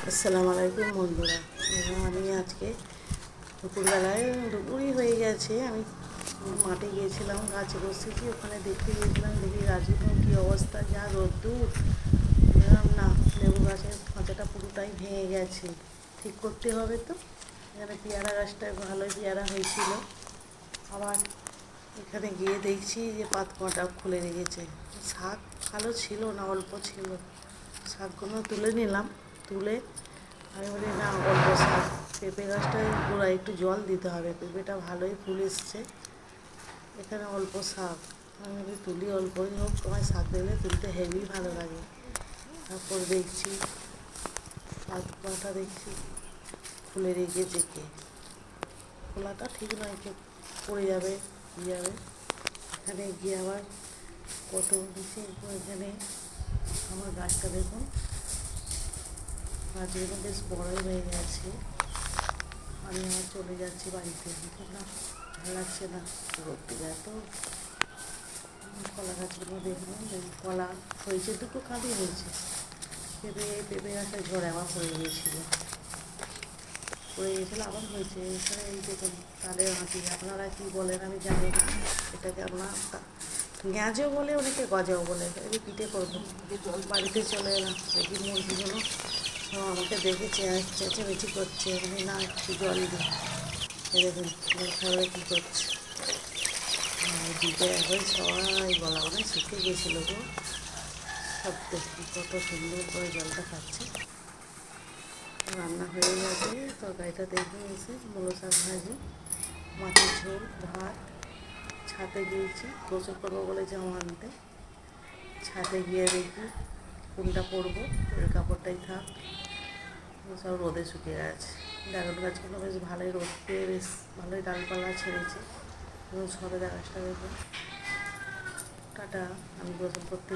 আসসালামু আলাইকুম বন্ধুরা। আমি আজকে দুপুরবেলায় দুপুরই হয়ে গেছে, আমি মাঠে গিয়েছিলাম, গাছে বসেছি, ওখানে দেখতে গিয়েছিলাম, দেখি রাজীবের কী অবস্থা, যা রোদ্দুর। দেখলাম না, লেবু গাছের খাঁচাটা পুরোটাই ভেঙে গেছে, ঠিক করতে হবে তো। এখানে পেয়ারা গাছটায় ভালোই পেয়ারা হয়েছিল, আবার এখানে গিয়ে দেখছি যে পাতকোঁটা খুলে রেখেছে। শাক ভালো ছিল না, অল্প ছিল। শাকগুলো তুলে নিলাম, তুলে আমি বলি না, অল্প শাক, পেঁপে গাছটায় গোড়ায় একটু জল দিতে হবে, পেঁপেটা ভালোই ফুল এসছে, এখানে অল্প শাক। আমি বলি তুলি, অল্পই হোক, তোমায় শাক দিলে তুলতে হেভি ভালো লাগে। তারপর দেখছি পাতকোঁটা, দেখছি খুলে রেখেছে কে। খোলাটা ঠিক নয়, কে পড়ে যাবে, যাবে। এখানে গিয়ে আবার কত দিচ্ছি, এখানে আমার গাছটা দেখুন, গাছগুলো বেশ বড়ই হয়ে গেছে। আমি আবার চলে যাচ্ছি বাড়িতে, না ভালো লাগছে না রোদ্দুর এত। কলা গাছগুলো দেখলাম, কলা হয়েছে, দুটো কাঁদি হয়েছে। পেঁপে গাছটা ঝড়ে আবার পড়ে গিয়েছিলো, আবার হয়েছে। এখানে এই দেখুন তালের আঁটি, আপনারা কী বলেন আমি জানি না, এটাকে আপনার গ্যাঁজও বলে, অনেকে গজাও বলে। এই পিঠে করবো, বাড়িতে চলে এলাম, দেখি মুরগিগুলো আমাকে দেখে চেঁচামেচি করছে, আমি না একটু জল দিই। এই দেখুন সবাই কী করছে, দিতে এখন সবাই গলা মানে শুকে গেছিলো গো। সব দেখি কত সুন্দর করে জলটা খাচ্ছে। রান্না হয়ে গেছে, তরকারিটা দেখে এসে মূলো শাক ভাজি, মাছের ঝোল, ভাত। ছাদে গিয়েছি গোসল করবো বলে জামা আনতে, ছাদে গিয়ে দেখি কোনটা পরবো, ওই কাপড়টাই থাক, সব রোদে শুকিয়ে গেছে। ড্রাগন গাছগুলো বেশ ভালোই রোদ পেয়ে বেশ ভালোই ডালপালা ছেড়েছে এবং সবেদা গাছটা দেখুন। টাটা, আমি গোসল করতে